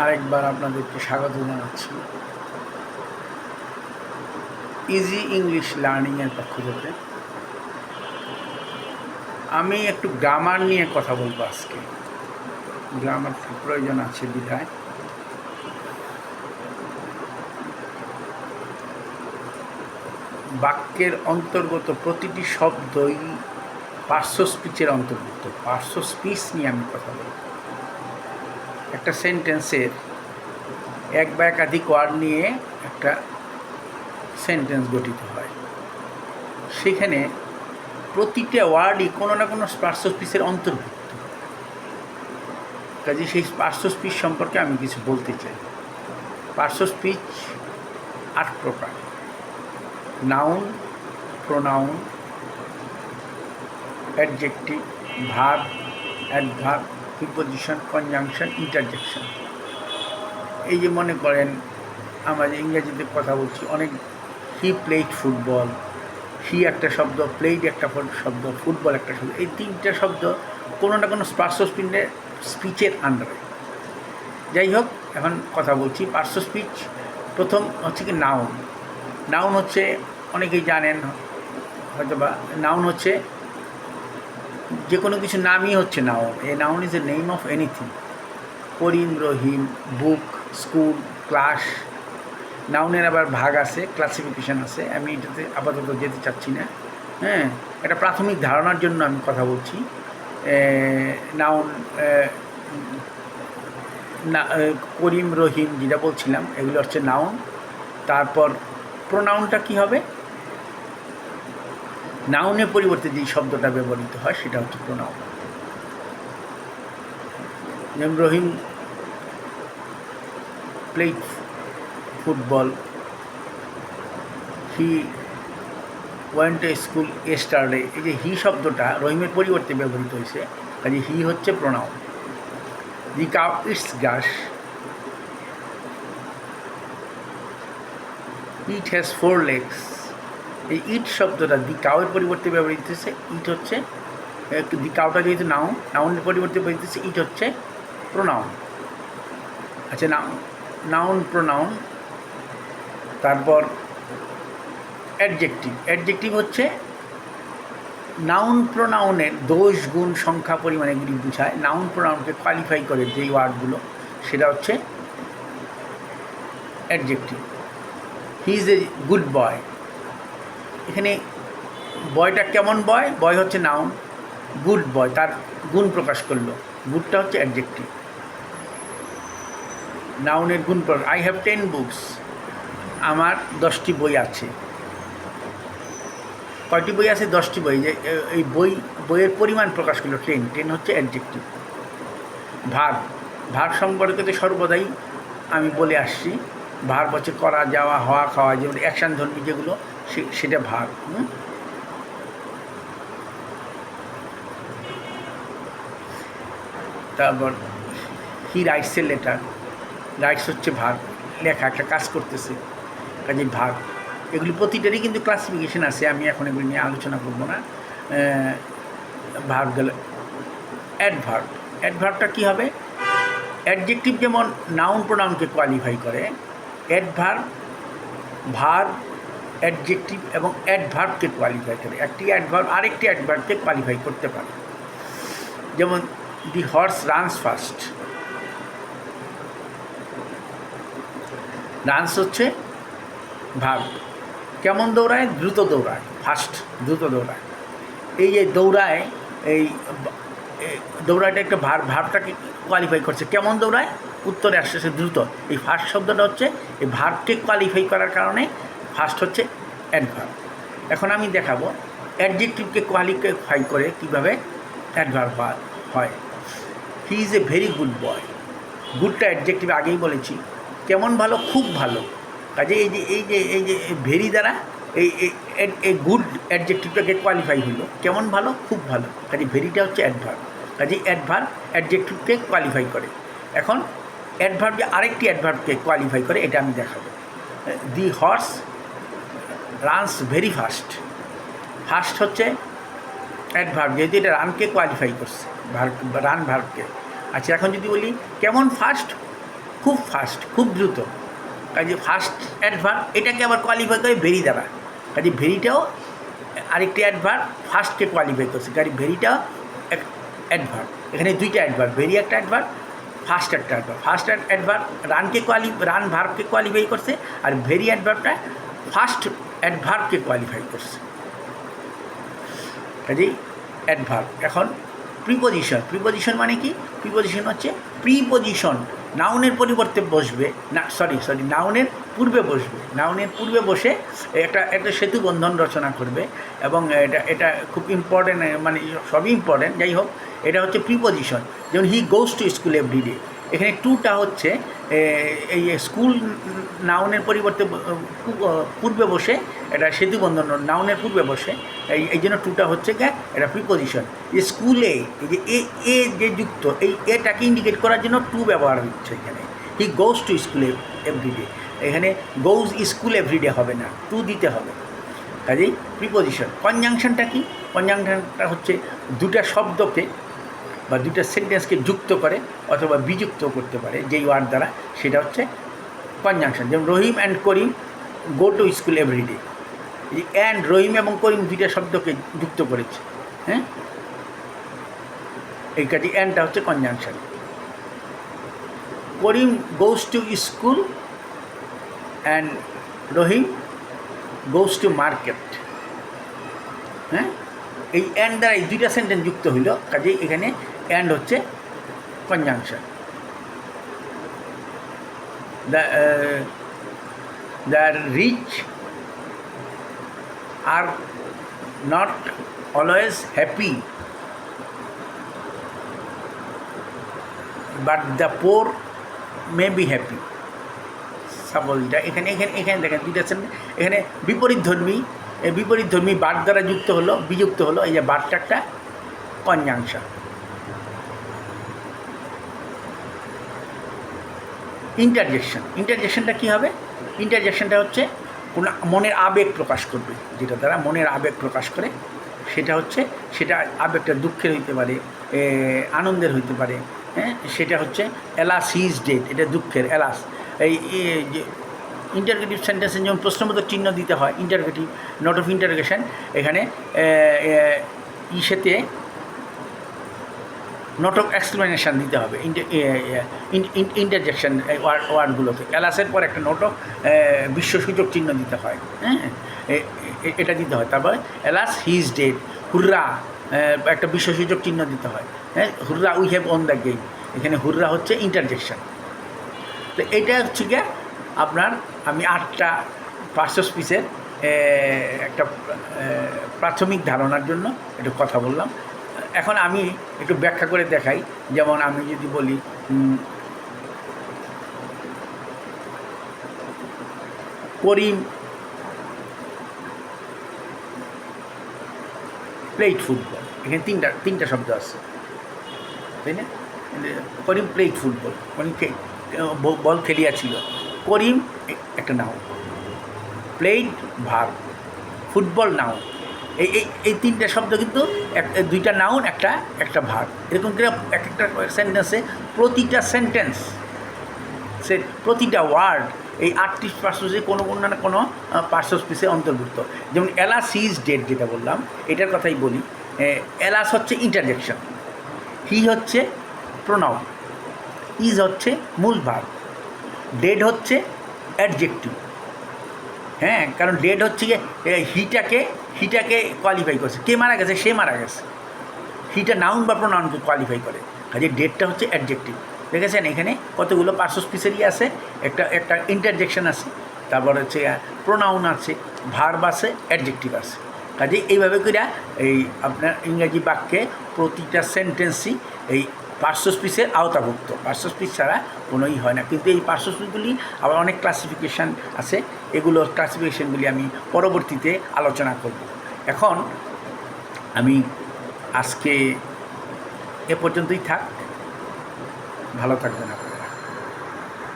আরেকবার আপনাদেরকে স্বাগত জানাচ্ছি ইজি ইংলিশ লার্নিংয়ের পক্ষ থেকে। আমি একটু গ্রামার নিয়ে কথা বলবো আজকে। গ্রামার প্রয়োজন আছে বিধায় বাক্যের অন্তর্গত প্রতিটি শব্দই পার্শ্ব স্পিচের অন্তর্ভুক্ত। পার্শ্ব স্পিচ নিয়ে আমি কথা বলব। একটা সেন্টেন্সের এক বা একাধিক ওয়ার্ড নিয়ে একটা সেন্টেন্স গঠিত হয়। সেখানে প্রতিটা ওয়ার্ডই কোনো না কোনো পার্শ্ব স্পিচের অন্তর্ভুক্ত। কাজে সেই পার্শ্ব স্পিচ সম্পর্কে আমি কিছু বলতে চাই। পার্শ্ব স্পিচ ৮ প্রকার: noun, pronoun, adjective, verb, adverb, preposition, conjunction, interjection. এই যে মনে করেন আমরা যে ইংরেজিতে কথা বলছি, অনেক হি প্লেড ফুটবল, হি একটা শব্দ, প্লেড একটা শব্দ, ফুটবল একটা শব্দ। এই 3টে শব্দ কোনো না কোনো পার্শ্ব স্পিচের আন্ডারে। যাই হোক, এখন কথা বলছি পার্শ্ব স্পিচ। প্রথম হচ্ছে কি নাউন। নাউন হচ্ছে, অনেকেই জানেন হয়তো বা, নাউন হচ্ছে যে কোনো কিছু নামই হচ্ছে noun. A noun is a name of anything. Karim, Rahim, book, school, class. নাউনের আবার ভাগ আছে, ক্লাসিফিকেশান আছে। আমি এটাতে আপাতত যেতে চাচ্ছি না। হ্যাঁ, একটা প্রাথমিক ধারণার জন্য আমি কথা বলছি। নাউন, না, করিম, রহিম যেটা বলছিলাম, এগুলো হচ্ছে নাউন। তারপর প্রোনাউনটা কী হবে? নাউনের পরিবর্তে যে শব্দটা ব্যবহৃত হয় সেটা হচ্ছে প্রোনাউন। যেমন Rahim played football, he went to school yesterday. এই যে হি শব্দটা রহিমের পরিবর্তে ব্যবহৃত হয়েছে, কাজে হি হচ্ছে pronoun. The cow it's glass, it has 4 legs। এই ইট শব্দটা দি কাউয়ের পরিবর্তে ব্যবহৃত হচ্ছে, ইট হচ্ছে, দি কাউটা যেহেতু নাউন, নাউনের পরিবর্তে ব্যবহৃত হচ্ছে, ইট হচ্ছে প্রোনাউন। আচ্ছা, নাউন, প্রোনাউন। তারপর অ্যাডজেক্টিভ। অ্যাডজেক্টিভ হচ্ছে নাউন প্রোনাউনের দোষ, গুণ, সংখ্যা, পরিমাণ এগুলি বোঝায়। নাউন প্রোনাউনকে কোয়ালিফাই করে যেই ওয়ার্ডগুলো, সেটা হচ্ছে adjective. He is a good boy. এখানে বয়টা কেমন বয়? বয় হচ্ছে নাউন, গুড বয় তার গুণ প্রকাশ করলো, গুডটা হচ্ছে অ্যাডজেক্টিভ। নাউনের গুণ প্রকাশ। I have 10 books। আমার 10টি বই আছে। কয়টি বই আছে? 10টি বই। যে এই বইয়ের পরিমাণ প্রকাশ করলো 10। 10 হচ্ছে অ্যাডজেক্টিভ। ভার্ব। ভার্ব সম্পর্কে তো সর্বদাই আমি বলে আসছি। ভার্ব হচ্ছে করা, যাওয়া, হওয়া, খাওয়া, যেমন অ্যাকশান ধর্মী যেগুলো, সেটা ভার্ব। তারপর he writes a letter. Rights হচ্ছে ভার্ব, লেখা, একটা কাজ করতেছে, কাজে ভার্ব। এগুলি প্রতিটারই কিন্তু ক্লাসিফিকেশন আছে, আমি এখন এগুলি নিয়ে আলোচনা করবো না। ভার্ব গেল। অ্যাডভার্ব। অ্যাডভার্বটা কী হবে? অ্যাডজেক্টিভ যেমন নাউন প্রোনাউনকে কোয়ালিফাই করে, অ্যাডভার্ব ভার্ব, অ্যাডজেক্টিভ এবং অ্যাডভার্বকে কোয়ালিফাই করে। একটি অ্যাডভার্ব আরেকটি অ্যাডভার্বকে কোয়ালিফাই করতে পারে। যেমন দি হর্স রানস ফাস্ট। রানস হচ্ছে ভার্ব। কেমন দৌড়ায়? দ্রুত দৌড়ায়। ফাস্ট, দ্রুত দৌড়ায়। এই যে দৌড়ায়, এই দৌড়াটা একটা ভার্বটাকে কোয়ালিফাই করছে। কেমন দৌড়ায়? উত্তরে আসছে দ্রুত। এই ফার্স্ট শব্দটা হচ্ছে এই ভার্বকে কোয়ালিফাই করার কারণে ফার্স্ট হচ্ছে অ্যাডভার্ব। এখন আমি দেখাবো অ্যাডজেক্টিভকে কোয়ালিফাই করে কীভাবে অ্যাডভার্ব হয়। He is a very good boy. গুডটা অ্যাডজেক্টিভ, আগেই বলেছি। কেমন ভালো? খুব ভালো। কাজে এই যে ভেরি দ্বারা এই গুড অ্যাডজেক্টিভটাকে কোয়ালিফাই হলো। কেমন ভালো? খুব ভালো। কাজে ভেরিটা হচ্ছে অ্যাডভার্ব। কাজে অ্যাডভার্ব অ্যাডজেক্টিভকে কোয়ালিফাই করে। এখন অ্যাডভার্ব যে আরেকটি অ্যাডভার্বকে কোয়ালিফাই করে, এটা আমি দেখাবো। The horse runs very fast. Fast হচ্ছে অ্যাডভার্ব, যেহেতু এটা রানকে কোয়ালিফাই করছে, রান ভার্বকে। আচ্ছা, এখন যদি বলি কেমন ফাস্ট? খুব ফাস্ট, খুব দ্রুত। কাজে ফাস্ট অ্যাডভার্ব এটাকে আবার কোয়ালিফাই করে ভেরি দ্বারা। কাজে ভেরিটাও আরেকটি অ্যাডভার্ব ফাস্টকে কোয়ালিফাই করছে। কাজে ভেরিটাও এক অ্যাডভার্ব। এখানে দুইটা অ্যাডভার্ব, ভেরি একটা অ্যাডভার্ব, ফাস্ট একটা অ্যাডভার্ব। ফাস্ট অ্যাডভার্ব রান ভার্বকে কোয়ালিফাই করছে, আর ভেরি অ্যাডভার্বটা ফাস্ট অ্যাডভার্বকে কোয়ালিফাই করছে। কাজেই অ্যাডভার্ব। এখন প্রিপোজিশন মানে কি? প্রিপোজিশন হচ্ছে প্রিপোজিশন নাউনের পরিবর্তে বসবে না, সরি নাউনের পূর্বে বসবে। নাউনের পূর্বে বসে একটা সেতু বন্ধন রচনা করবে, এবং এটা খুব ইম্পর্টেন্ট, মানে সবই ইম্পর্টেন্ট, যাই হোক এটা হচ্ছে প্রিপোজিশন। যেমন হি গোজ টু স্কুল এভরিডে, এখানে টুটা হচ্ছে এই স্কুল নাউনের পরিবর্তে পূর্বে বসে, এটা সেতু বন্ধন নাউনের পূর্বে বসে, এই জন্য টুটা হচ্ছে এটা প্রিপোজিশন। স্কুলে এই যে এ যে যুক্ত, এই এটাকে ইন্ডিকেট করার জন্য টু ব্যবহার হচ্ছে এখানে। হি গোজ টু স্কুল এভরিডে, এখানে গোজ স্কুল এভরিডে হবে না, টু দিতে হবে। কাজেই প্রিপোজিশন। কনজাংশনটা কি? কনজাংশনটা হচ্ছে দুটা শব্দকে বা দুটা সেন্টেন্সকে যুক্ত করে অথবা বিযুক্ত করতে পারে যেই ওয়ার্ড দ্বারা, সেটা হচ্ছে কনজাংশন। যেমন Rahim and Karim go to school everyday, এই অ্যান্ড, রহিম এবং করিম দুইটা শব্দকে যুক্ত করেছে, হ্যাঁ, এই কাজে অ্যান্ডটা হচ্ছে conjunction. Karim goes to school and Rahim goes to market, হ্যাঁ, এই অ্যান্ড দ্বারা এই দুইটা সেন্টেন্স যুক্ত হইল, কাজেই এখানে অ্যান্ড হচ্ছে conjunction. The rich are not always happy but the poor may be happy. সাপোজটা এখানে দেখেন দুইটা সেন্টেন্স, এখানে বিপরীতধর্মী বাট দ্বারা বিযুক্ত হলো, এই যে বাটটা একটা কনজাংশন। ইন্টারজেকশনটা কী হবে? ইন্টারজেকশনটা হচ্ছে কোনো মনের আবেগ প্রকাশ করবে, যেটা দ্বারা মনের আবেগ প্রকাশ করে, সেটা আবেগটা দুঃখের হইতে পারে, আনন্দের হইতে পারে, হ্যাঁ, সেটা হচ্ছে এলাস হিজ ডেড, এটা দুঃখের এলাস। এই যে ইন্টারগেটিভ সেন্টেন্সে যেমন প্রশ্নবোধক চিহ্ন দিতে হয়, ইন্টারগেটিভ নোট অফ ইন্টারগেশন, এখানে ইসেতে নোট অফ এক্সপ্লেনেশান দিতে হবে ইন্টারজেকশন ওয়ার্ডগুলোতে। এলাসের পর একটা নোট অফ বিশ্বসূচক চিহ্ন দিতে হয়, হ্যাঁ, এটা দিতে হয়। তারপরে এলাস হিজ ডেড, হুররা একটা বিশ্বসূচক চিহ্ন দিতে হয়, হ্যাঁ, হুররা we have won the game, এখানে হুররা হচ্ছে ইন্টারজেকশন। তো এটা হচ্ছে গিয়ে আপনার, আমি 8টা পার্শ্ব স্পিচের একটা প্রাথমিক ধারণার জন্য একটু কথা বললাম। এখন আমি একটু ব্যাখ্যা করে দেখাই। যেমন আমি যদি বলি করিম প্লেড ফুটবল, এখানে তিনটা শব্দ আছে, তাই না? করিম প্লেড ফুটবল, করিম বল খেলিয়াছিল। করিম একটা noun, played verb, football noun. এই তিনটা শব্দ কিন্তু দুইটা নাউন, একটা ভার্ব। এরকম করে একটা সেন্টেন্সে প্রতিটা ওয়ার্ড এই 8টি পার্শ্ব কোনো না কোনো পার্শ্ব স্পিচে অন্তর্ভুক্ত। যেমন এলাস ইজ ডেড যেটা বললাম, এটার কথাই বলি। এলাস হচ্ছে ইন্টারজেকশন, হি হচ্ছে প্রোনাউন, ইজ হচ্ছে মূল ভার্ব, ডেড হচ্ছে অ্যাডজেক্টিভ, হ্যাঁ, কারণ ডেড হচ্ছে গিয়ে হিটাকে কোয়ালিফাই করছে, কে মারা গেছে, সে মারা গেছে। হিটা নাউন বা প্রোনাউনকে কোয়ালিফাই করে, কাজে ডেডটা হচ্ছে অ্যাডজেক্টিভ। দেখেছেন এখানে কতগুলো পার্শ্ব স্পিচেরই আছে, একটা ইন্টারজেকশন আছে, তারপর হচ্ছে প্রোনাউন আছে, ভার্ব আছে, অ্যাডজেক্টিভ আছে। কাজে এইভাবে করে এই আপনার ইংরাজি বাক্যে প্রতিটা সেন্টেন্সই এই পার্শ্ব স্পিচের আওতাভুক্ত। পার্শ্ব স্পিচ ছাড়া কোনোই হয় না। কিন্তু এই পার্শ্ব স্পিচগুলি আবার অনেক ক্লাসিফিকেশান আছে, এগুলো ক্লাসিফিকেশানগুলি আমি পরবর্তীতে আলোচনা করব। এখন আমি আজকে এ পর্যন্তই থাক, ভালো থাকবেন।